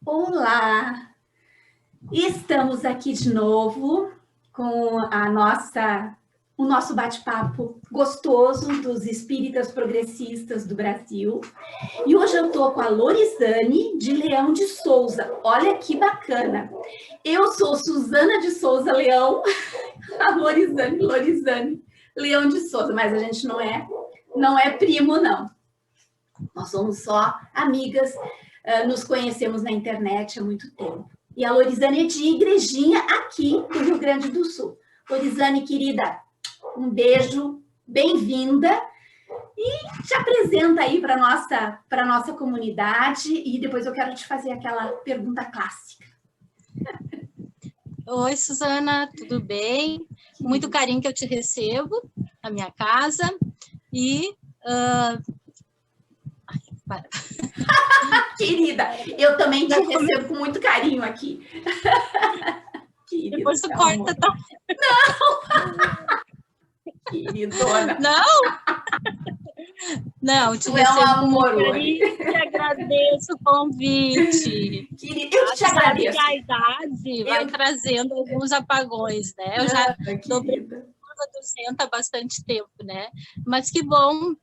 Olá! Estamos aqui de novo com o nosso bate-papo gostoso dos espíritas progressistas do Brasil. E hoje eu estou com a Lorizane de Leão de Souza. Olha que bacana! Eu sou Suzana de Souza Leão, a Lorizane Leão de Souza, mas a gente não é primo, não. Nós somos só amigas, nos conhecemos na internet há muito tempo. E a Lorizane é de Igrejinha, aqui no Rio Grande do Sul. Lorizane, querida, um beijo, bem-vinda. E te apresenta aí para a nossa comunidade. E depois eu quero te fazer aquela pergunta clássica. Oi, Suzana, tudo bem? Muito carinho que eu te recebo na minha casa. E... Querida, eu também te recebo com muito carinho aqui. Querida, depois tu corta, tá? Não! Queridona. Não, te recebo com muito carinho, te agradeço o convite. Querida, eu te agradeço. Que a idade vai trazendo alguns apagões, né? Eu já estou produzindo há bastante tempo, né? Mas que bom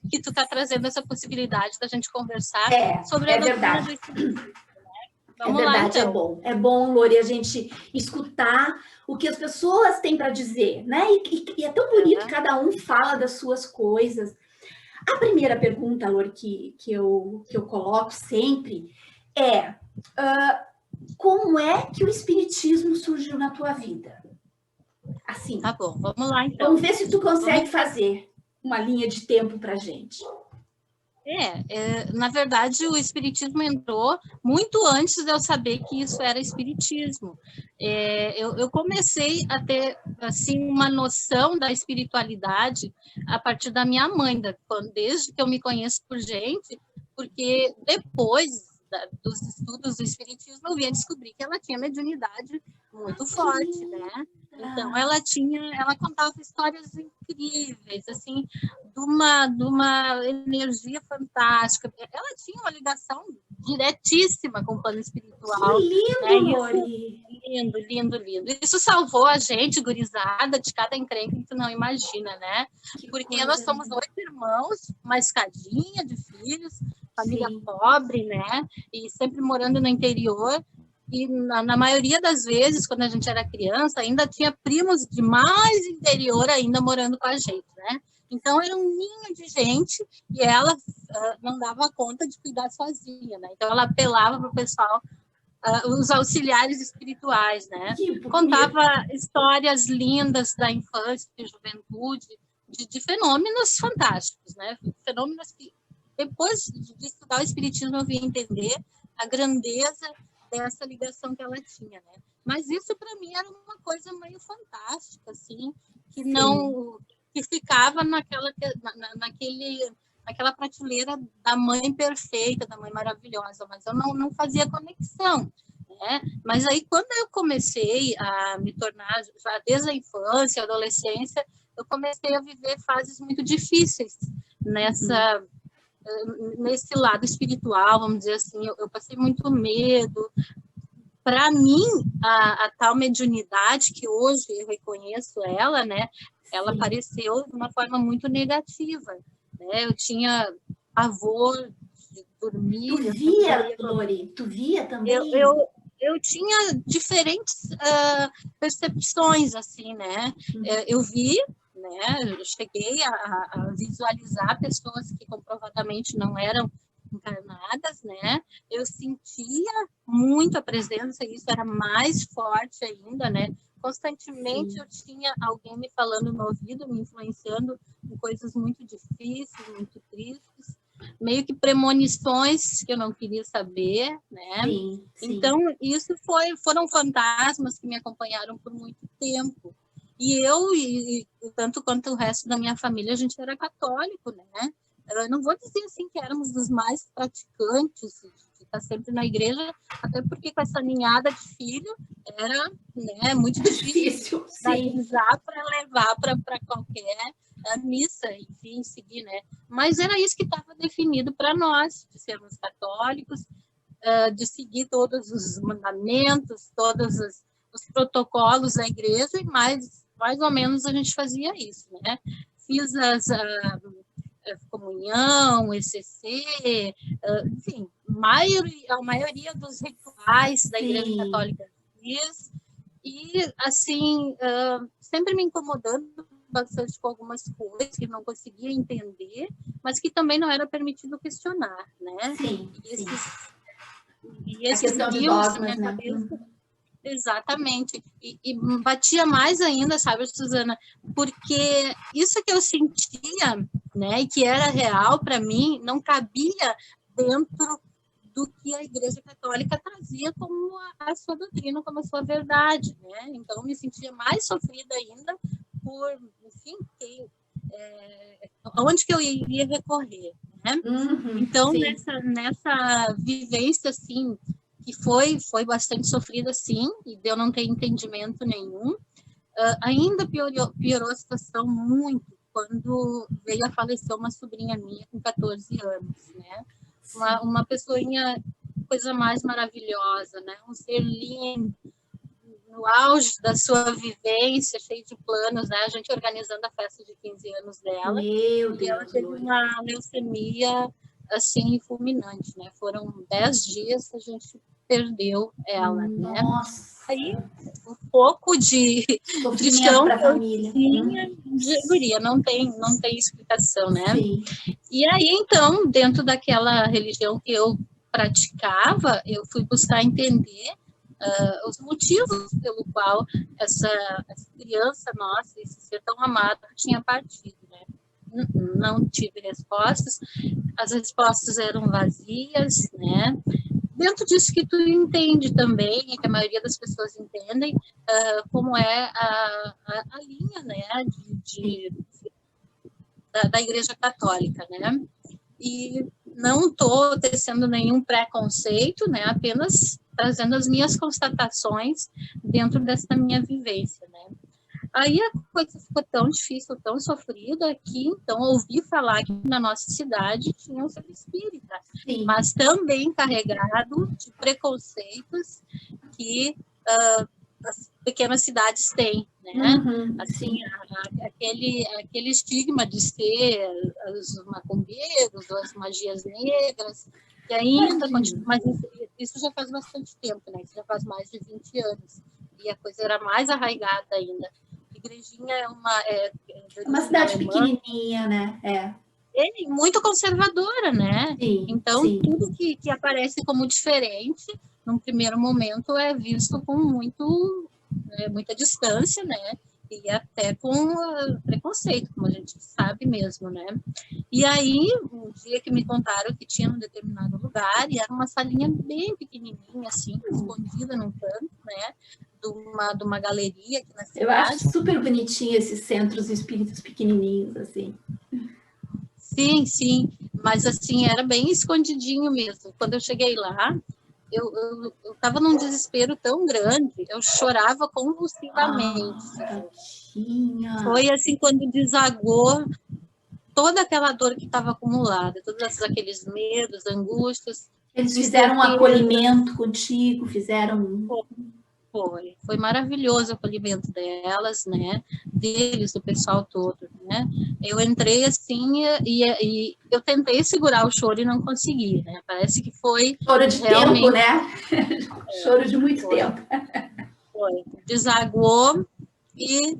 que tu está trazendo essa possibilidade da gente conversar sobre a doutrina do Espiritismo, né? Vamos lá, então. É bom, Lori, a gente escutar o que as pessoas têm para dizer, né? E é tão bonito, cada um fala das suas coisas. A primeira pergunta, Lori, que eu coloco sempre é como é que o Espiritismo surgiu na tua vida? Assim. Tá bom, vamos lá, então. Vamos ver se tu consegue fazer uma linha de tempo para a gente. Na verdade, o Espiritismo entrou muito antes de eu saber que isso era Espiritismo. Eu comecei a ter, assim, uma noção da espiritualidade a partir da minha mãe, desde que eu me conheço por gente, porque depois dos estudos do Espiritismo, eu vim a descobrir que ela tinha mediunidade muito forte, né? Então, ela contava histórias incríveis, assim, de uma energia fantástica. Ela tinha uma ligação diretíssima com o plano espiritual. Que lindo, Lori! Lindo. Isso salvou a gente, gurizada, de cada encrenca que tu não imagina, né? Porque nós somos 8 irmãos, uma escadinha de filhos, família pobre, né? E sempre morando no interior. E na maioria das vezes, quando a gente era criança, ainda tinha primos de mais interior ainda morando com a gente, né? Então, era um ninho de gente e ela não dava conta de cuidar sozinha, né? Então, ela apelava para o pessoal, os auxiliares espirituais, né? Contava histórias lindas da infância e juventude, de fenômenos fantásticos, né? Fenômenos que, depois de estudar o Espiritismo, eu vim entender a grandeza dessa ligação que ela tinha, né? Mas isso para mim era uma coisa meio fantástica, assim, que ficava naquela prateleira da mãe perfeita, da mãe maravilhosa, mas eu não fazia conexão, né? Mas aí quando eu comecei a me tornar, já desde a infância, adolescência, eu comecei a viver fases muito difíceis nesse lado espiritual, vamos dizer assim. Eu passei muito medo. Para mim, a tal mediunidade, que hoje eu reconheço ela, né, ela apareceu de uma forma muito negativa, né? Eu tinha pavor de dormir. Tu via, Lori? Tu via também? Eu tinha diferentes percepções, assim, né? Eu vi, né? Eu cheguei a visualizar pessoas que comprovadamente não eram encarnadas, né? Eu sentia muito a presença, e isso era mais forte ainda, né? Constantemente eu tinha alguém me falando no ouvido, me influenciando em coisas muito difíceis, muito tristes, meio que premonições que eu não queria saber, né? Sim. Então, isso foram fantasmas que me acompanharam por muito tempo. E tanto quanto o resto da minha família, a gente era católico, né? Eu não vou dizer assim que éramos os mais praticantes, de estar sempre na igreja, até porque com essa ninhada de filho era, né, muito difícil organizar para levar para qualquer missa, enfim, seguir, né? Mas era isso que estava definido para nós, de sermos católicos. de seguir todos os mandamentos, todos os protocolos da igreja, e mais ou menos a gente fazia isso, né? Fiz a comunhão, ECC, enfim, a maioria dos rituais da Igreja Católica fiz, e, assim, sempre me incomodando bastante com algumas coisas que não conseguia entender, mas que também não era permitido questionar, né? Sim, e esses a questão de dogmas, né? Exatamente. E batia mais ainda, sabe, Suzana? Porque isso que eu sentia, né, e que era real para mim, não cabia dentro do que a Igreja Católica trazia como a sua doutrina, como a sua verdade, né? Então, me sentia mais sofrida ainda por, enfim, onde que eu iria recorrer, né? Então, nessa vivência, assim, que foi bastante sofrida, sim, e eu não tenho entendimento nenhum. Ainda piorou a situação muito quando veio a falecer uma sobrinha minha com 14 anos, né? Uma pessoinha, coisa mais maravilhosa, né? Um ser lindo, no auge da sua vivência, cheio de planos, né? A gente organizando a festa de 15 anos dela. Meu Deus, e ela teve uma leucemia, assim, fulminante, né? Foram 10 dias que a gente perdeu ela, né? Aí, um pouco de sofrimento para a família. Guria, não tem explicação, né? Sim. E aí, então, dentro daquela religião que eu praticava, eu fui buscar entender os motivos pelo qual essa criança nossa, esse ser tão amado, tinha partido, né? Não tive respostas, as respostas eram vazias, né? Dentro disso que tu entende também, e que a maioria das pessoas entendem, como é a linha, né, da Igreja Católica, né? E não estou tecendo nenhum preconceito, né? Apenas trazendo as minhas constatações dentro dessa minha vivência, né? Aí a coisa ficou tão difícil, tão sofrida, que então ouvi falar que na nossa cidade tinha um centro espírita, mas também carregado de preconceitos que as pequenas cidades têm, né? Assim, aquele estigma de ser os macumbeiros, ou as magias negras, que ainda continua, mas isso já faz bastante tempo, né? Isso já faz mais de 20 anos, e a coisa era mais arraigada ainda. Igrejinha é uma cidade pequenininha, né? É muito conservadora, né? Então, tudo que aparece como diferente, num primeiro momento, é visto com muita distância, né? E até com preconceito, como a gente sabe mesmo, né? E aí, um dia que me contaram que tinha num determinado lugar, e era uma salinha bem pequenininha, assim, escondida num canto, né? De uma galeria aqui na cidade. Eu acho super bonitinho esses centros espíritas pequenininhos, assim. Sim, mas assim, era bem escondidinho mesmo. Quando eu cheguei lá, eu estava num desespero tão grande, eu chorava convulsivamente. Foi assim, quando desagou toda aquela dor que estava acumulada, todos aqueles medos, angústias. Eles fizeram um acolhimento contigo, fizeram... Foi maravilhoso o acolhimento delas, né? Deles, do pessoal todo, né? Eu entrei assim e eu tentei segurar o choro e não consegui, né? Parece que foi choro de tempo, né? Choro de muito tempo. Foi. Desagou e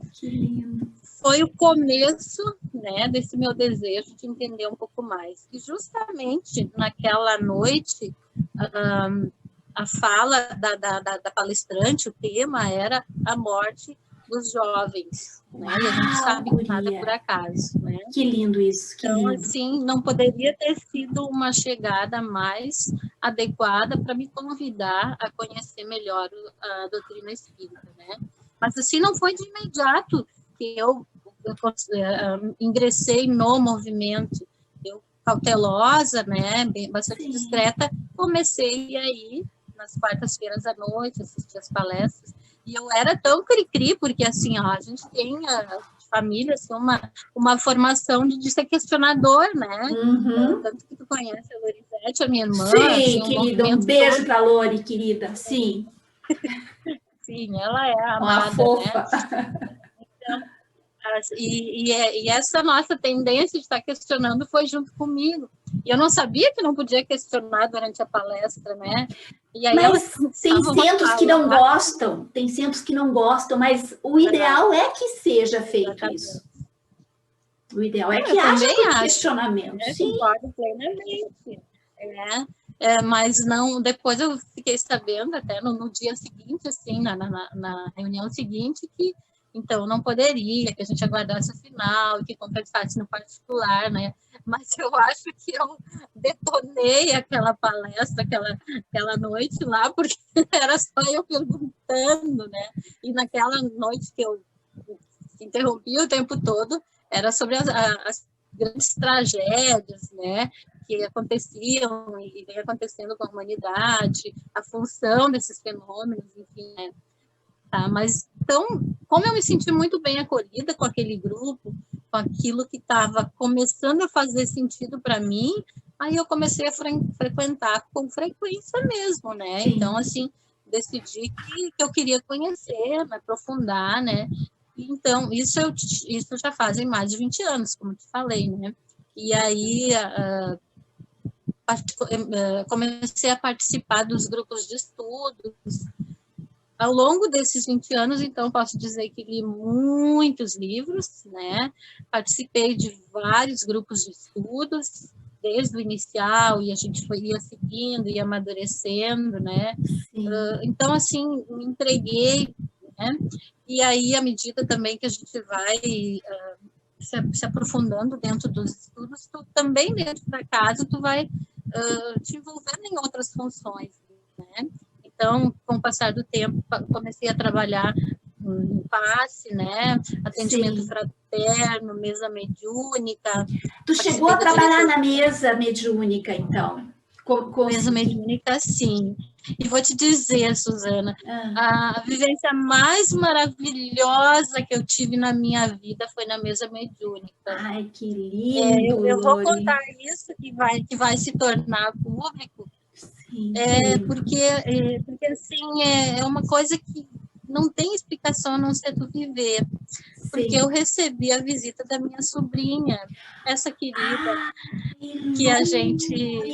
foi o começo, né, desse meu desejo de entender um pouco mais. E justamente naquela noite, a fala da palestrante, o tema era a morte dos jovens, né? E a gente sabe que nada é por acaso, né? Que lindo isso, que então, lindo. assim, não poderia ter sido uma chegada mais adequada para me convidar a conhecer melhor a doutrina espírita, né? Mas, assim, não foi de imediato que eu ingressei no movimento. Eu, cautelosa, né, bastante discreta, comecei aí nas quartas-feiras à noite, assistir as palestras, e eu era tão cri-cri, porque assim, ó, a gente tem família, assim, uma formação de ser questionador, né? Uhum. Tanto que tu conhece a Lorisete, a minha irmã. Sim, assim, querida, um beijo para a Lori, querida. Sim. Sim, ela é a Uma amada, fofa. né? Então, e essa nossa tendência de estar questionando foi junto comigo. E eu não sabia que não podia questionar durante a palestra, né? E aí mas tem centros que não gostam, tem centros que não gostam, mas o ideal é que seja feito isso. O ideal é que haja questionamento. Né? Sim. Concordo plenamente. Mas não, depois eu fiquei sabendo, até no dia seguinte, assim, na reunião seguinte, que então não poderia, que a gente aguardasse o final, que conversasse no particular, né? Mas eu acho que eu detonei aquela palestra, aquela noite lá, porque era só eu perguntando, né? E naquela noite que eu interrompi o tempo todo, era sobre as grandes tragédias, né? Que aconteciam e vem acontecendo com a humanidade, a função desses fenômenos, enfim, né? Tá, mas, então, como eu me senti muito bem acolhida com aquele grupo, com aquilo que estava começando a fazer sentido para mim, aí eu comecei a frequentar com frequência mesmo, né? Sim. Então, assim, decidi que eu queria conhecer, me aprofundar, né? Então, isso já fazem mais de 20 anos, como te falei, né? E aí, comecei a participar dos grupos de estudos. Ao longo desses 20 anos, então, posso dizer que li muitos livros, né? Participei de vários grupos de estudos, desde o inicial, e a gente ia seguindo, ia amadurecendo, né? Então, assim, me entreguei, né? E aí, à medida também que a gente vai se aprofundando dentro dos estudos, tu também dentro da casa, tu vai te envolvendo em outras funções, né? Então, com o passar do tempo, comecei a trabalhar em passe, né? Atendimento Sim. fraterno, mesa mediúnica. Tu chegou a trabalhar na mesa mediúnica, então? Mesa mediúnica, sim. E vou te dizer, Suzana, a vivência mais maravilhosa que eu tive na minha vida foi na mesa mediúnica. Ai, que lindo! Eu vou contar isso que vai se tornar público. Sim, porque assim, é uma coisa que não tem explicação a não ser tu viver. Sim. Porque eu recebi a visita da minha sobrinha, essa querida, que a gente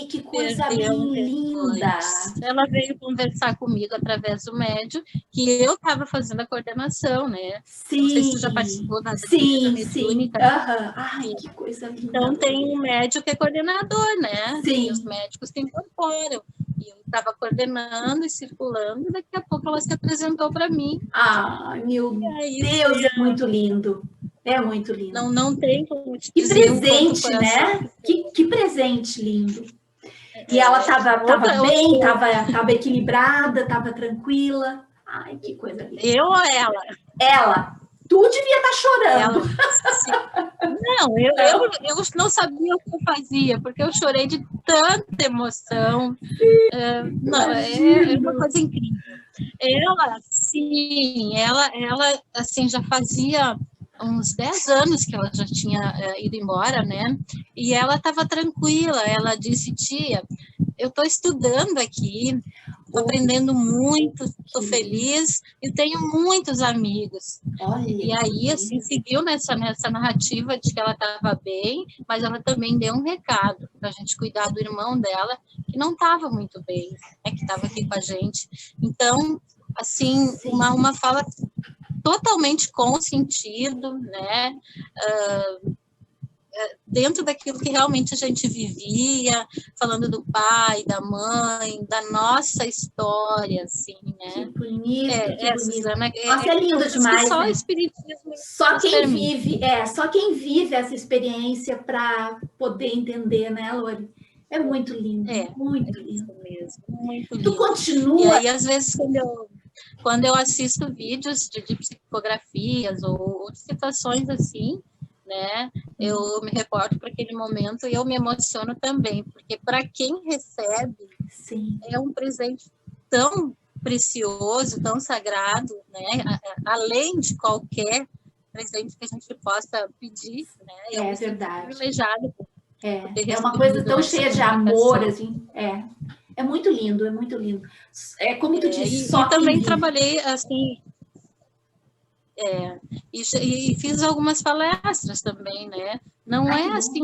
que coisa linda! Ela veio conversar comigo através do médium, que eu estava fazendo a coordenação, né? Sim. Não sei se tu já participou da mediúnica. Ai, que coisa linda! Então, tem um médium que é coordenador, né? Sim. E os médicos se incorporam. E eu estava coordenando e circulando, e daqui a pouco ela se apresentou para mim. Ai, meu Deus, é muito lindo. É muito lindo. Não tem como te dizer. Que presente, né? Que presente lindo. E ela estava bem, estava equilibrada, estava tranquila. Ai, que coisa linda. Eu ou ela? Ela. Tu devia estar chorando. Não, eu não sabia o que eu fazia, porque eu chorei de tanta emoção. Não, é uma coisa incrível. Ela, sim, ela assim, já fazia uns 10 anos que ela já tinha ido embora, né? E ela estava tranquila, ela disse, tia, eu estou estudando aqui, estou aprendendo muito, estou feliz e tenho muitos amigos. Olha, e aí, assim, seguiu nessa narrativa de que ela estava bem, mas ela também deu um recado para a gente cuidar do irmão dela, que não estava muito bem, né, que estava aqui com a gente. Então, assim, uma fala totalmente com sentido, né? Dentro daquilo que realmente a gente vivia, falando do pai, da mãe, da nossa história, assim, né? Que bonito, que bonito. Suzana, nossa, é lindo demais, só né? o espiritismo só quem vive essa experiência para poder entender, né, Lori? É muito lindo, muito lindo. Mesmo, muito lindo. Tu continua... E aí, às vezes, quando eu assisto vídeos de psicografias ou de situações assim, né, eu me reporto para aquele momento e eu me emociono também, porque para quem recebe, Sim. é um presente tão precioso, tão sagrado, né, além de qualquer presente que a gente possa pedir, né? Eu me sinto verdade. privilegiada. É uma coisa tão cheia de amor, assim. É muito lindo, é muito lindo. É como tu disse, só e também quem vive. trabalhei, assim, e fiz algumas palestras também, né? Não é, assim,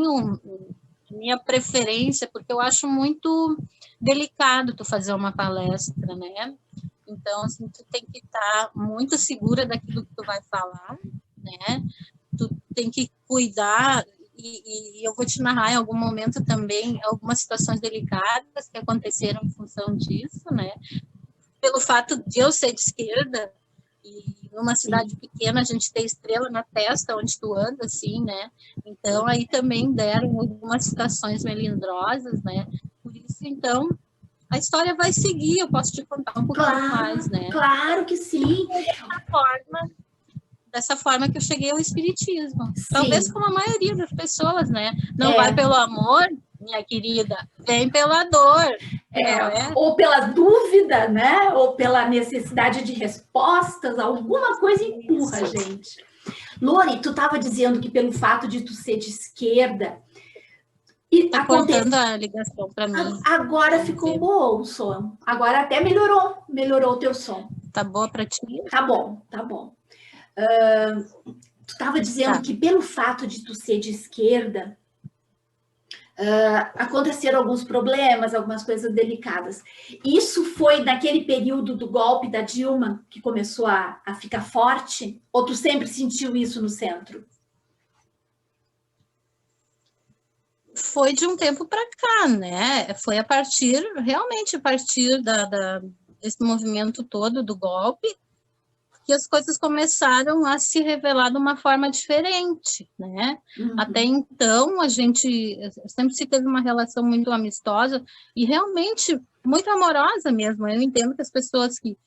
minha preferência, porque eu acho muito delicado tu fazer uma palestra, né? Então, assim, tu tem que estar muito segura daquilo que tu vai falar, né? Tu tem que cuidar, e eu vou te narrar em algum momento também algumas situações delicadas que aconteceram em função disso, né? Pelo fato de eu ser de esquerda, e numa cidade pequena a gente ter estrela na testa onde tu anda, assim, né? Então, aí também deram algumas situações melindrosas, né? Por isso, então, a história vai seguir, eu posso te contar um pouquinho mais, né? Claro que sim. Dessa forma que eu cheguei ao espiritismo. Talvez como a maioria das pessoas, né? Não vai pelo amor, minha querida, vem pela dor. Ou pela dúvida, né? Ou pela necessidade de respostas, alguma coisa empurra a gente. Lori, tu estava dizendo que pelo fato de tu ser de esquerda... Tá cortando a ligação para mim. Agora ficou bom o som. Agora até melhorou o teu som. Tá boa para ti? Tá bom. Tu estava dizendo que pelo fato de tu ser de esquerda, aconteceram alguns problemas, algumas coisas delicadas. Isso foi naquele período do golpe da Dilma que começou a ficar forte? Ou tu sempre sentiu isso no centro? Foi de um tempo para cá, né? Foi realmente a partir desse movimento todo do golpe, que as coisas começaram a se revelar de uma forma diferente, né? Até então, a gente sempre se teve uma relação muito amistosa e realmente muito amorosa mesmo. Eu entendo que as pessoas que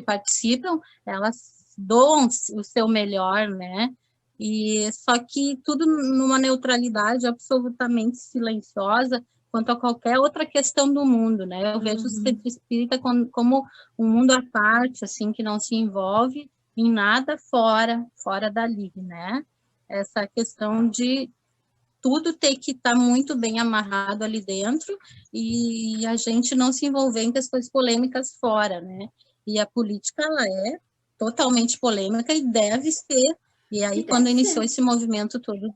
participam, elas doam o seu melhor, né? E só que tudo numa neutralidade absolutamente silenciosa quanto a qualquer outra questão do mundo, né? Eu vejo o centro espírita como um mundo à parte, assim, que não se envolve em nada fora dali, né? Essa questão de tudo ter que estar muito bem amarrado ali dentro e a gente não se envolver em questões polêmicas fora, né? E a política, ela é totalmente polêmica e deve ser. E aí, quando iniciou esse movimento todo,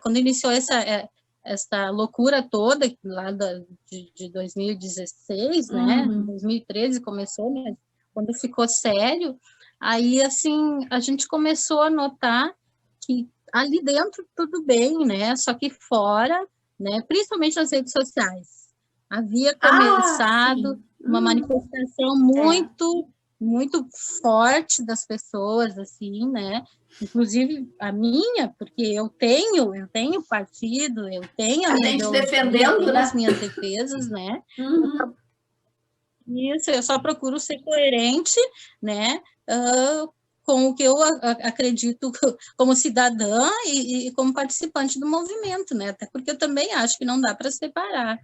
quando iniciou essa loucura toda lá de 2016, né? 2013 começou, mas quando ficou sério, aí, assim, a gente começou a notar que ali dentro tudo bem, né? Só que fora, né? Principalmente nas redes sociais, havia começado uma manifestação muito forte das pessoas, assim, né? Inclusive a minha, porque eu tenho partido, eu tenho a minha ideologia, defendendo, tenho né? as minhas defesas, né? Isso, eu só procuro ser coerente, né? Com o que eu acredito como cidadã e como participante do movimento, né? Até porque eu também acho que não dá para separar.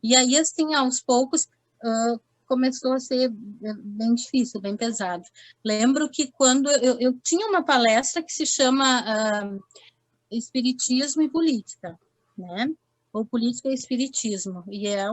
E aí, assim, aos poucos, começou a ser bem difícil, bem pesado. Lembro que quando eu tinha uma palestra que se chama Espiritismo e Política, né? Ou Política e Espiritismo, e é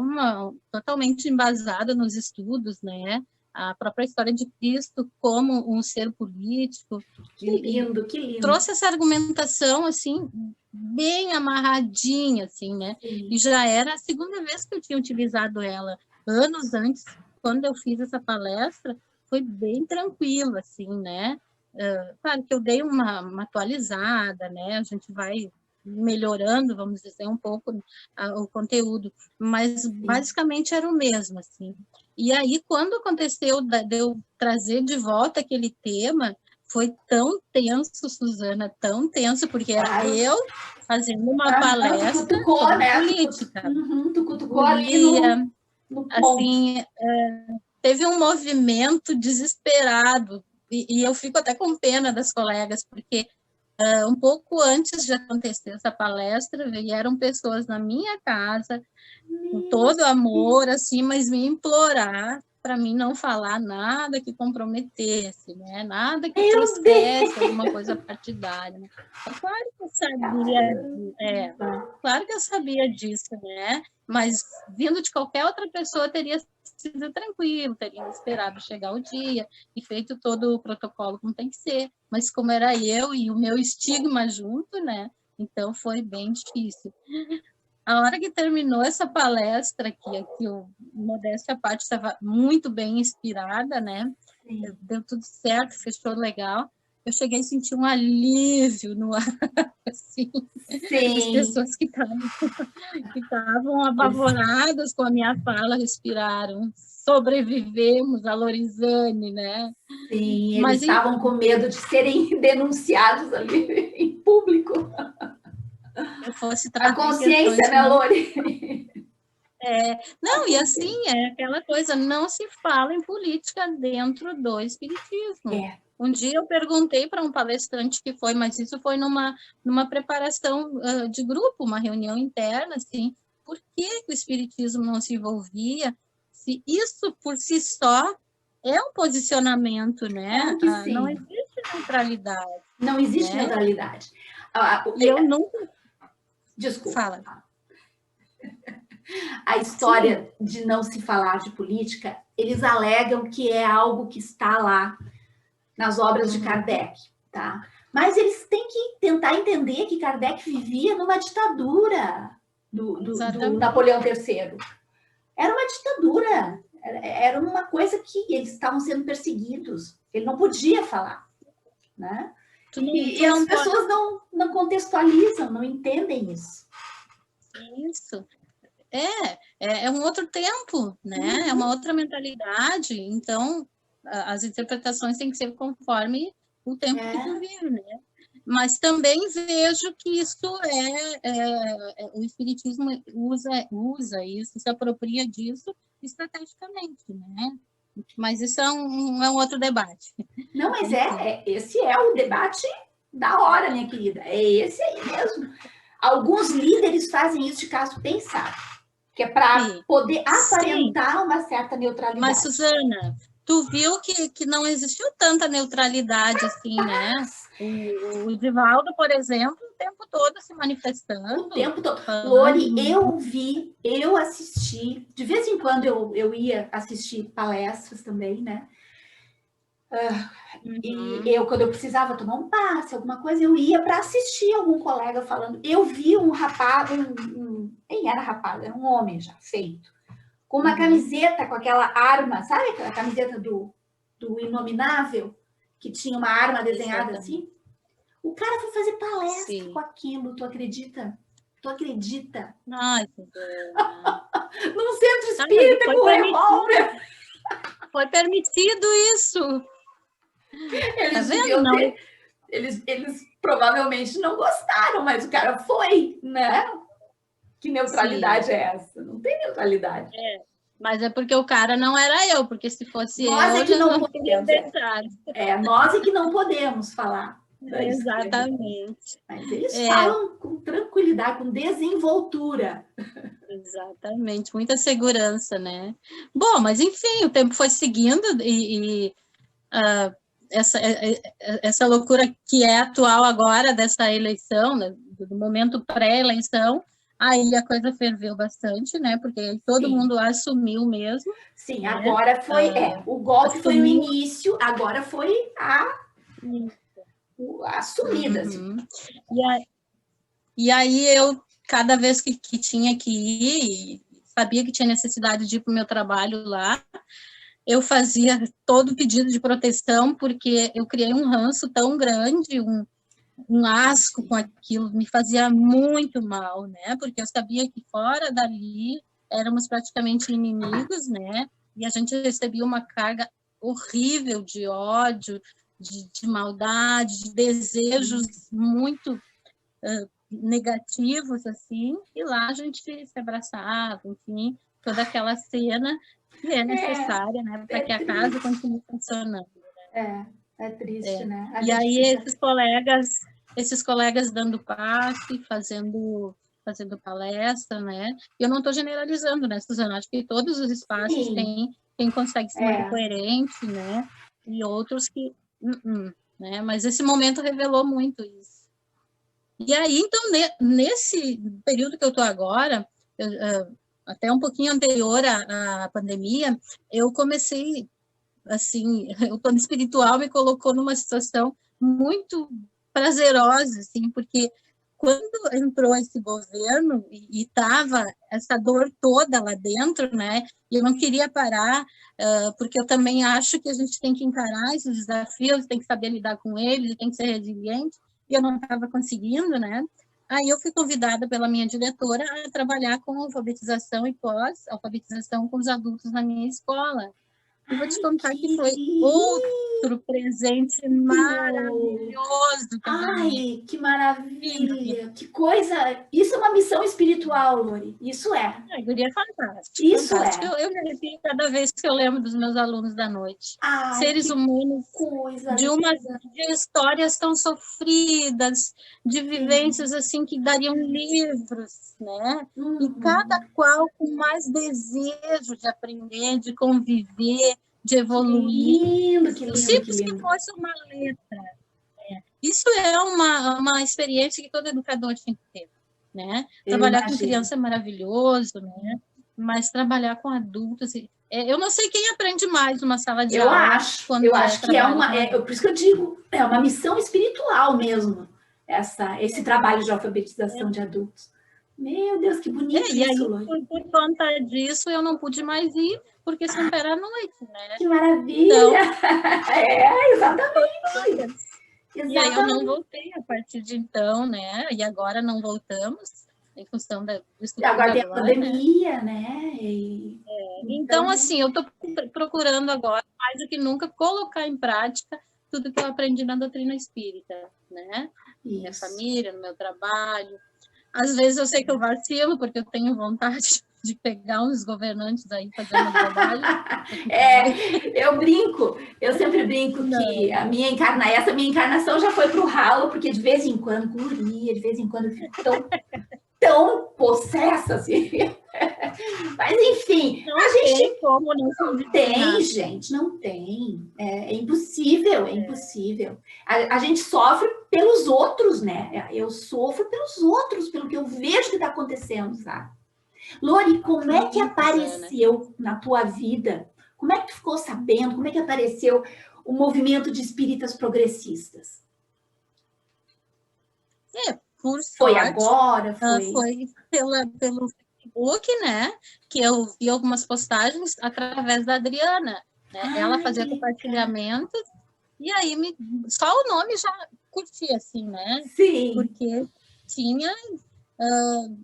totalmente embasada nos estudos, né? A própria história de Cristo como um ser político. Que lindo, que lindo. Trouxe essa argumentação, assim, bem amarradinha, assim, né? E já era a segunda vez que eu tinha utilizado ela. Anos antes, quando eu fiz essa palestra, foi bem tranquilo, assim, né? Claro que eu dei uma atualizada, né? A gente vai melhorando, vamos dizer, um pouco o conteúdo, mas basicamente era o mesmo, assim. E aí, quando aconteceu de eu trazer de volta aquele tema, foi tão tenso, Suzana, tão tenso, porque era eu fazendo uma palestra sobre política. Tu cutucou ali no ponto. Assim, teve um movimento desesperado, e eu fico até com pena das colegas, porque um pouco antes de acontecer essa palestra, vieram pessoas na minha casa, com todo amor, assim, mas me implorar para mim não falar nada que comprometesse, né? Nada que Meu trouxesse Deus! alguma coisa partidária. Né? Claro que eu sabia, claro que eu sabia disso, né? Mas vindo de qualquer outra pessoa teria sido tranquilo, teria esperado chegar o dia e feito todo o protocolo como tem que ser. Mas como era eu e o meu estigma junto, né? Então foi bem difícil. A hora que terminou essa palestra, que eu, modéstia à parte, estava muito bem inspirada, né? Sim. Deu tudo certo, fechou legal. Eu cheguei a sentir um alívio no ar, assim. Sim. As pessoas que estavam apavoradas com a minha fala respiraram. Sobrevivemos a Lorizane, né? Sim, eles Mas, estavam com medo de serem denunciados ali em público. eu fosse A trazer consciência, questões né, Lori? Não, e assim, é aquela coisa, não se fala em política dentro do espiritismo. Um dia eu perguntei para um palestrante que foi, mas isso foi numa preparação de grupo, uma reunião interna, assim, por que o espiritismo não se envolvia? Se isso por si só é um posicionamento, né? Claro que sim. Não existe neutralidade. Não existe né? neutralidade. E eu nunca... Desculpa. Fala. A história de não se falar de política, eles alegam que é algo que está lá nas obras de Kardec, tá? Mas eles têm que tentar entender que Kardec vivia numa ditadura do Napoleão III. Era uma ditadura, era uma coisa que eles estavam sendo perseguidos. Ele não podia falar, né? E as pessoas não contextualizam, não entendem isso. Isso. É um outro tempo, né? É uma outra mentalidade. Então, as interpretações têm que ser conforme o tempo que tu vive, né? Mas também vejo que isso o espiritismo usa isso, se apropria disso estrategicamente, né? Mas isso é um outro debate. Não, mas esse é o debate da hora, minha querida. É esse aí mesmo. Alguns líderes fazem isso de caso pensado, que é para poder aparentar uma certa neutralidade. Mas, Suzana, tu viu que não existiu tanta neutralidade assim, né? O Divaldo, por exemplo, o tempo todo se manifestando. O tempo todo. Lori, eu assisti, de vez em quando eu ia assistir palestras também, né? E quando eu precisava tomar um passe, alguma coisa, eu ia para assistir algum colega falando. Eu vi um rapaz, nem era rapaz, era um homem já feito, com uma camiseta, com aquela arma, sabe aquela camiseta do Inominável, que tinha uma arma desenhada assim? O cara foi fazer palestra com aquilo, tu acredita? Tu acredita? Ai, num centro espírita com revólver. Foi permitido isso. Eles provavelmente não gostaram, mas o cara foi, né? Que neutralidade é essa? Não tem neutralidade. Mas é porque o cara não era eu, porque se fosse nós eu, é que não podemos. Nós é que não podemos falar. Exatamente. Mas eles falam com tranquilidade, com desenvoltura. Exatamente, muita segurança, né? Bom, mas enfim, o tempo foi seguindo e essa loucura que é atual agora dessa eleição, né, do momento pré-eleição, aí a coisa ferveu bastante, né? Porque todo mundo assumiu mesmo. Sim, né? Agora foi, o golpe foi o início, agora foi as sumidas. E aí eu, cada vez que tinha que ir, sabia que tinha necessidade de ir para o meu trabalho lá, eu fazia todo o pedido de proteção, porque eu criei um ranço tão grande, um asco com aquilo, me fazia muito mal, né? Porque eu sabia que fora dali éramos praticamente inimigos, né? E a gente recebia uma carga horrível de ódio, de maldade, de desejos muito negativos, assim, e lá a gente se abraçava, enfim, toda aquela cena que é necessária, né, para que a casa continue funcionando. Né? É triste, né? E aí esses colegas dando passe, fazendo fazendo palestra, né? E eu não estou generalizando, né, Suzana? Acho que todos os espaços têm quem consegue se manter coerente, né? E outros que... né? Mas esse momento revelou muito isso. E aí, então, nesse período que eu estou agora, até um pouquinho anterior à pandemia, eu comecei, assim, o plano espiritual me colocou numa situação muito prazerosa, assim, porque quando entrou esse governo e estava essa dor toda lá dentro, né, e eu não queria parar, porque eu também acho que a gente tem que encarar esses desafios, tem que saber lidar com eles, tem que ser resiliente, e eu não estava conseguindo, né? Aí eu fui convidada pela minha diretora a trabalhar com alfabetização e pós-alfabetização com os adultos na minha escola. E vou te contar que foi outro presente maravilhoso que eu ganhei. Que maravilha! Que coisa! Isso é uma missão espiritual, Lori. Isso é. A guria é fantástico. Isso fantástico. é. Eu me arrepio cada vez que eu lembro dos meus alunos da noite. Seres humanos de histórias tão sofridas, de vivências assim que dariam livros, né? E cada qual com mais desejo de aprender, de conviver, de evoluir. Que lindo, Simples que fosse uma letra. Isso é uma experiência que todo educador tem que ter, né? Trabalhar com criança é maravilhoso, né? Mas trabalhar com adultos... eu não sei quem aprende mais numa sala de aula. Eu acho que por isso que eu digo, é uma missão espiritual mesmo, esse trabalho de alfabetização de adultos. Meu Deus, que bonito e isso, aí, por conta disso, eu não pude mais ir, porque sempre era à noite, né? Que maravilha! Então, exatamente! E aí eu não voltei a partir de então, né? E agora não voltamos, em função da agora tem a pandemia, né? Então, assim, eu estou procurando agora, mais do que nunca, colocar em prática tudo que eu aprendi na doutrina espírita, né? Na minha família, no meu trabalho. Às vezes eu sei que eu vacilo, porque eu tenho vontade de pegar uns governantes aí fazendo bobagem. Eu sempre brinco que essa minha encarnação já foi para o ralo, porque de vez em quando, de vez em quando eu fico tão possessa, assim. Mas, enfim, a gente... Não tem, gente, não tem. É impossível, é impossível. A gente sofre pelos outros, né? Eu sofro pelos outros, pelo que eu vejo que está acontecendo, sabe? Lori, como é que apareceu na tua vida? Como é que tu ficou sabendo? Como é que apareceu o movimento de espíritas progressistas? Por sorte, foi agora? Foi pelo Facebook, né? Que eu vi algumas postagens através da Adriana. Né? Ela fazia compartilhamentos e aí só o nome já curtia, assim, né? Sim. Porque tinha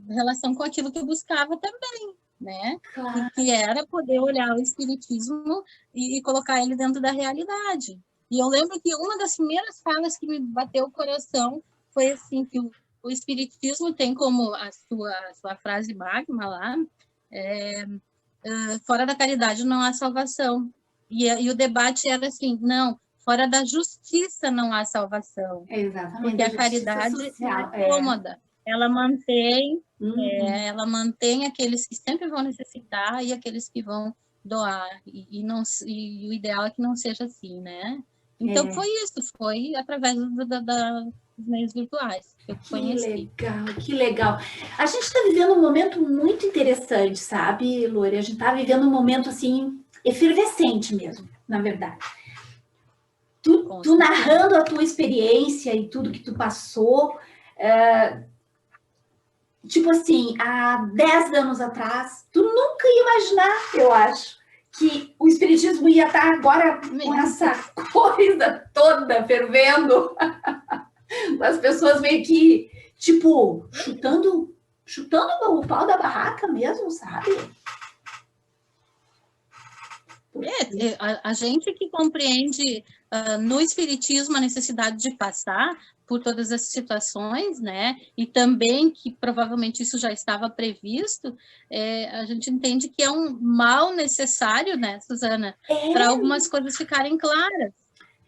relação com aquilo que eu buscava também, né? Claro. E que era poder olhar o espiritismo e colocar ele dentro da realidade. E eu lembro que uma das primeiras falas que me bateu o coração foi assim, que o espiritismo tem como a sua frase magma lá, fora da caridade não há salvação. E o debate era assim, não, fora da justiça não há salvação. Exatamente. Porque a caridade é cômoda. Ela mantém, ela mantém aqueles que sempre vão necessitar e aqueles que vão doar. E o ideal é que não seja assim, né? Então, foi isso. Foi através dos meios virtuais que eu conheci. Que legal. A gente está vivendo um momento muito interessante, sabe, Lori? A gente está vivendo um momento, assim, efervescente mesmo, na verdade. Tu narrando a tua experiência e tudo que tu passou... Tipo assim, há 10 anos atrás, tu nunca ia imaginar, eu acho, que o espiritismo ia estar agora com essa coisa toda fervendo. As pessoas meio que, tipo, chutando o pau da barraca mesmo, sabe? A gente que compreende no espiritismo a necessidade de passar por todas essas situações, né? E também que provavelmente isso já estava previsto, a gente entende que é um mal necessário, né, Suzana? Para algumas coisas ficarem claras.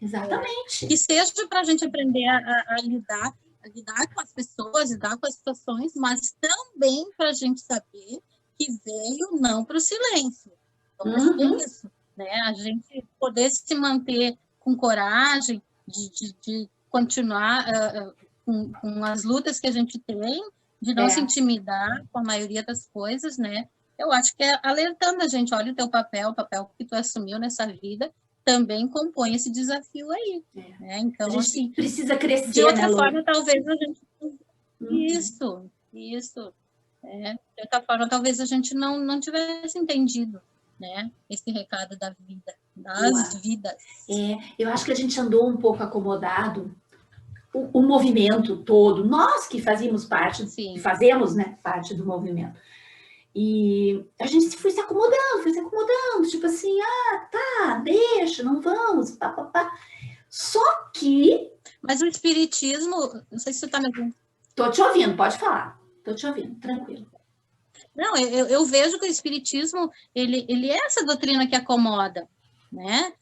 Exatamente. Que seja para a gente aprender a lidar lidar com as pessoas, lidar com as situações, mas também para a gente saber que veio não para o silêncio. Então, é isso, né? A gente poder se manter com coragem de continuar com as lutas que a gente tem, de não se intimidar com a maioria das coisas, né? Eu acho que é alertando a gente, olha o teu papel, o papel que tu assumiu nessa vida, também compõe esse desafio aí. Né? Então, a gente assim, precisa crescer, de outra né, forma, talvez a gente... Isso. De outra forma, talvez a gente não tivesse entendido, né, esse recado da vida, das vidas. Eu acho que a gente andou um pouco acomodado, o movimento todo, nós que fazíamos parte, que fazemos, né, parte do movimento. E a gente foi se acomodando, tipo assim, tá, deixa, não vamos, pá. Só que... Mas o espiritismo, não sei se você tá me ouvindo. Tô te ouvindo, pode falar. Tô te ouvindo, tranquilo. Não, eu vejo que o espiritismo, ele é essa doutrina que acomoda, né?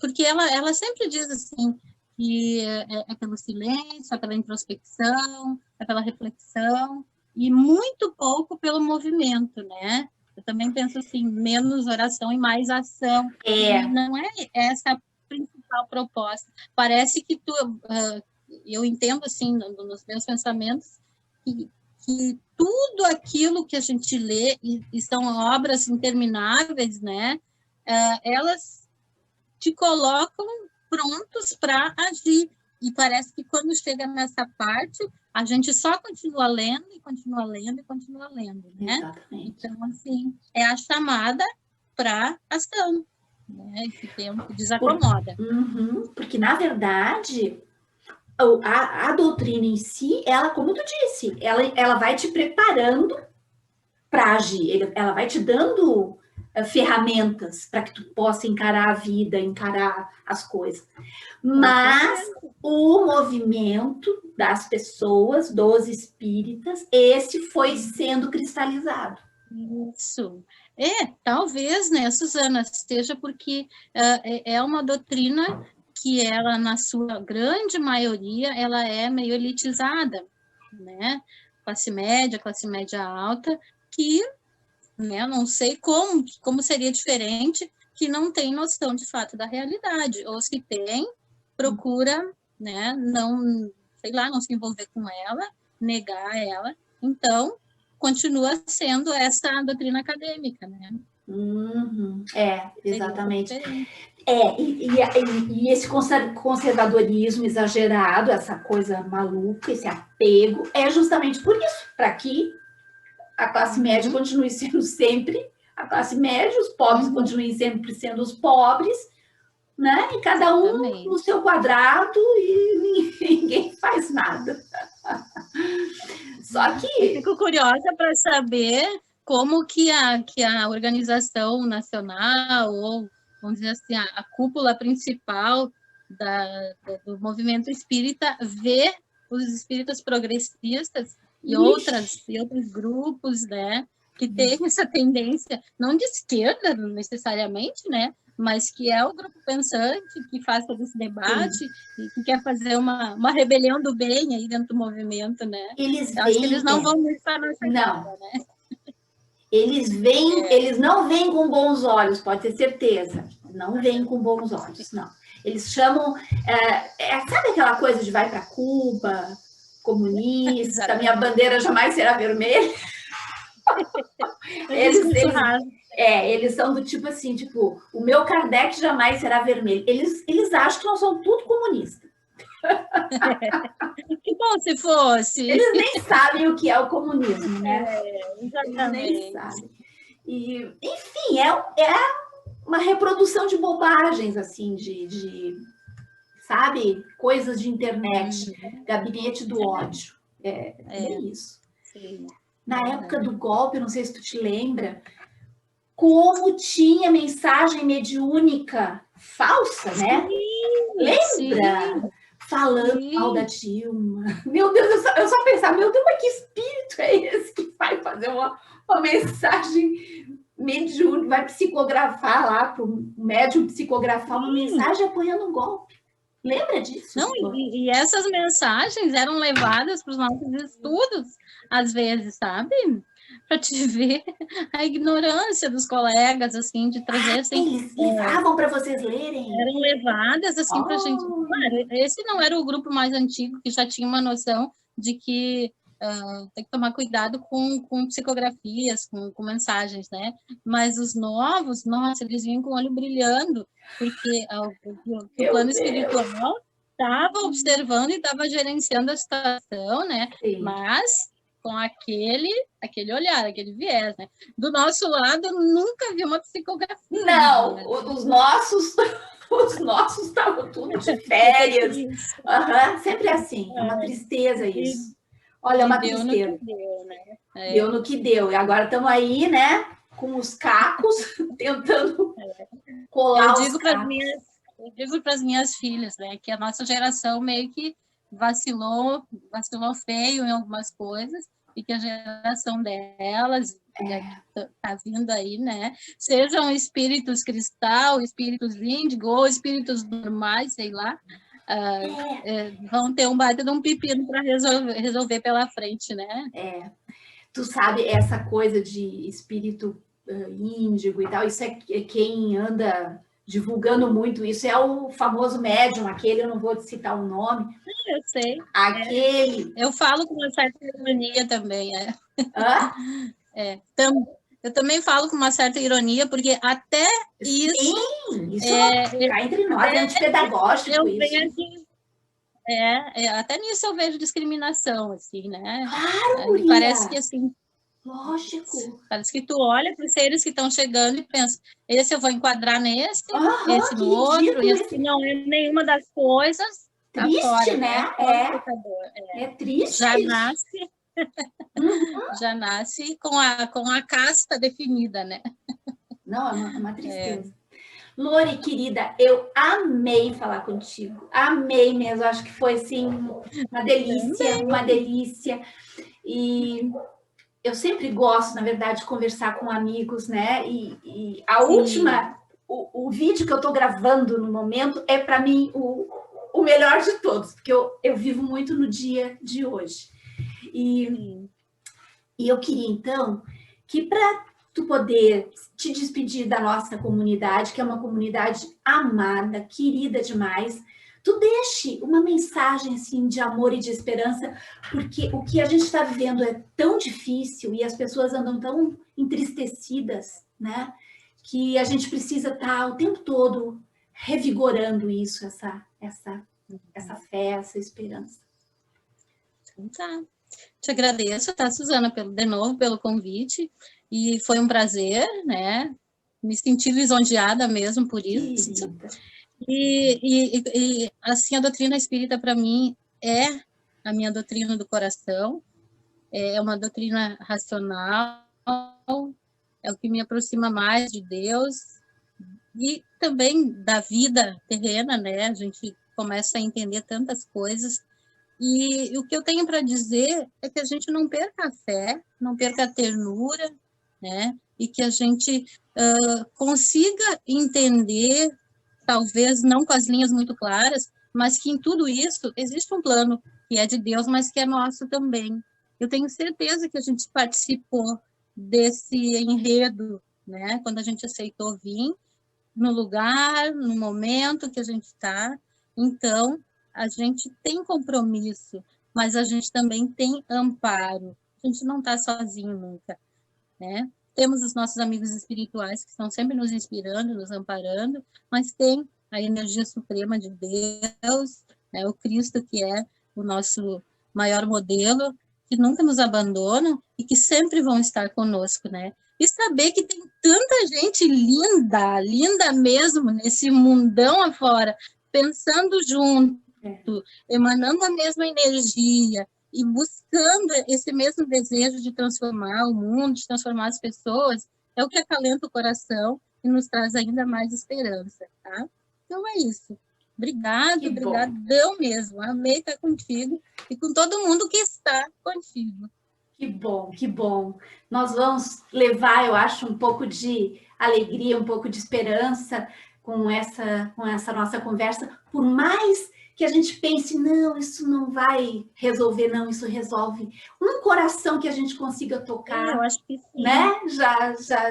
Porque ela sempre diz assim, que é pelo silêncio, é pela introspecção, é pela reflexão, e muito pouco pelo movimento, né? Eu também penso assim, menos oração e mais ação. E não é essa a principal proposta. Parece que eu entendo assim, nos meus pensamentos, que tudo aquilo que a gente lê, e são obras intermináveis, né? Elas te colocam prontos para agir. E parece que quando chega nessa parte, a gente só continua lendo, e continua lendo, e continua lendo, né? Exatamente. Então, assim, é a chamada para ação, né? Esse tempo desacomoda. Porque, na verdade, a doutrina em si, ela, como tu disse, ela vai te preparando para agir, ela vai te dando ferramentas para que tu possa encarar a vida, encarar as coisas. Mas o movimento das pessoas, dos espíritas, esse foi sendo cristalizado. Isso. Talvez, né, Suzana, seja porque é uma doutrina que ela, na sua grande maioria, ela é meio elitizada, né? Classe média alta, que, né, não sei como seria diferente, que não tem noção de fato da realidade, ou se tem, procura, né, não se envolver com ela, negar ela, então continua sendo essa doutrina acadêmica, né? Exatamente. E esse conservadorismo exagerado, essa coisa maluca, esse apego, é justamente por isso, para que a classe média continue sendo sempre a classe média, os pobres continuem sempre sendo os pobres, né? E cada um no seu quadrado e ninguém faz nada. Só que... Eu fico curiosa para saber como que a organização nacional, ou, vamos dizer assim, a cúpula principal do movimento espírita vê os espíritas progressistas e outros grupos, né, que têm essa tendência, não de esquerda necessariamente, né, mas que é o grupo pensante, que faz todo esse debate e que quer fazer uma rebelião do bem aí dentro do movimento, né? Acho que eles não vão muito para a nossa cara, né? Eles não vêm com bons olhos, pode ter certeza. Não vêm com bons olhos, não. Eles chamam... sabe aquela coisa de vai para Cuba, comunista, minha bandeira jamais será vermelha? Eles são do tipo assim, tipo, o meu Kardec jamais será vermelho. Eles acham que nós somos tudo comunistas. Que bom se fosse. Eles nem sabem o que é o comunismo, né? Exatamente. Eles nem sabem. E, enfim, é uma reprodução de bobagens, assim, sabe? Coisas de internet, gabinete do ódio. É isso. Sim. Na época do golpe, não sei se tu te lembra, como tinha mensagem mediúnica falsa, né? Lembra? Sim. Falando mal da Dilma. Meu Deus, eu só pensava, meu Deus, mas que espírito é esse que vai fazer uma mensagem mediúnica, vai psicografar lá, para o médium psicografar uma mensagem apoiando um golpe. Lembra disso? Não, e essas mensagens eram levadas para os nossos estudos, às vezes, sabe? Para te ver a ignorância dos colegas, assim, de trazer, assim, Eles levavam para vocês lerem? eram levadas, assim, para a gente. Oh. Claro, esse não era o grupo mais antigo, que já tinha uma noção de que tem que tomar cuidado com psicografias, com mensagens, né? Mas os novos, nossa, eles vinham com o olho brilhando, porque o plano espiritual estava observando e estava gerenciando a situação, né? Sim. Mas com aquele olhar, aquele viés, né? Do nosso lado, eu nunca vi uma psicografia. Não, os nossos estavam tudo de férias. Sempre assim, é uma tristeza isso. Olha, é uma tristeza. Deu no que deu, né? Deu no que deu. E agora estamos aí, né, com os cacos, tentando colar os cacos. Eu digo para as minhas filhas, né, que a nossa geração meio que vacilou feio em algumas coisas, e que a geração delas, está vindo aí, né, sejam espíritos cristal, espíritos índigo, ou espíritos normais, sei lá, vão ter um baita de um pepino para resolver pela frente, né? Tu sabe, essa coisa de espírito índigo e tal, isso é quem anda divulgando muito isso, é o famoso médium, aquele, eu não vou citar o nome. Eu sei. Aquele. Eu falo com uma certa ironia também, Hã? Eu também falo com uma certa ironia, porque até isso... Sim, isso cá entre nós, é antipedagógico isso. Até nisso eu vejo discriminação, assim, né? Claro, guria. Parece que, assim... Lógico. Parece que tu olha para os seres que estão chegando e pensa, esse eu vou enquadrar nesse, esse no outro, esse não é nenhuma das coisas. Triste, tá fora, né? É triste. Já nasce com a casta definida, né? Não, é uma tristeza. Lori, querida, eu amei falar contigo. Amei mesmo. Acho que foi, assim, uma delícia, uma delícia. E eu sempre gosto, na verdade, de conversar com amigos, né? E a última, o vídeo que eu estou gravando no momento é, para mim, o melhor de todos, porque eu vivo muito no dia de hoje. E eu queria, então, que para tu poder te despedir da nossa comunidade, que é uma comunidade amada, querida demais, tu deixe uma mensagem assim de amor e de esperança, porque o que a gente está vivendo é tão difícil e as pessoas andam tão entristecidas, né? Que a gente precisa estar o tempo todo revigorando isso, essa fé, essa esperança. Tá. Te agradeço, tá, Suzana, de novo pelo convite, e foi um prazer, né? Me senti lisonjeada mesmo por isso. E assim, a doutrina espírita, para mim, é a minha doutrina do coração, é uma doutrina racional, é o que me aproxima mais de Deus e também da vida terrena, né? A gente começa a entender tantas coisas. E o que eu tenho para dizer é que a gente não perca a fé, não perca a ternura, né? E que a gente consiga entender, talvez não com as linhas muito claras, mas que em tudo isso existe um plano que é de Deus, mas que é nosso também. Eu tenho certeza que a gente participou desse enredo, né? Quando a gente aceitou vir no lugar, no momento que a gente está. Então, a gente tem compromisso, mas a gente também tem amparo. A gente não está sozinho nunca, né? Temos os nossos amigos espirituais que estão sempre nos inspirando, nos amparando, mas tem a energia suprema de Deus, né? O Cristo, que é o nosso maior modelo, que nunca nos abandonam e que sempre vão estar conosco, né? E saber que tem tanta gente linda, linda mesmo, nesse mundão afora, pensando junto, emanando a mesma energia e buscando esse mesmo desejo de transformar o mundo, de transformar as pessoas, é o que acalenta o coração e nos traz ainda mais esperança, tá? Então é isso. Obrigadão mesmo. Amei estar contigo e com todo mundo que está contigo. Que bom, que bom. Nós vamos levar, eu acho, um pouco de alegria, um pouco de esperança com essa nossa conversa, por mais que a gente pense, não, isso não vai resolver, não, isso resolve. Um coração que a gente consiga tocar, eu acho que sim, né?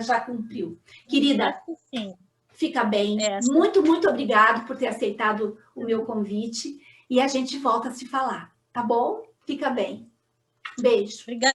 Já cumpriu. Querida, acho que sim. Fica bem. Muito, muito obrigado por ter aceitado o meu convite. E a gente volta a se falar, tá bom? Fica bem. Beijo. Obrigada.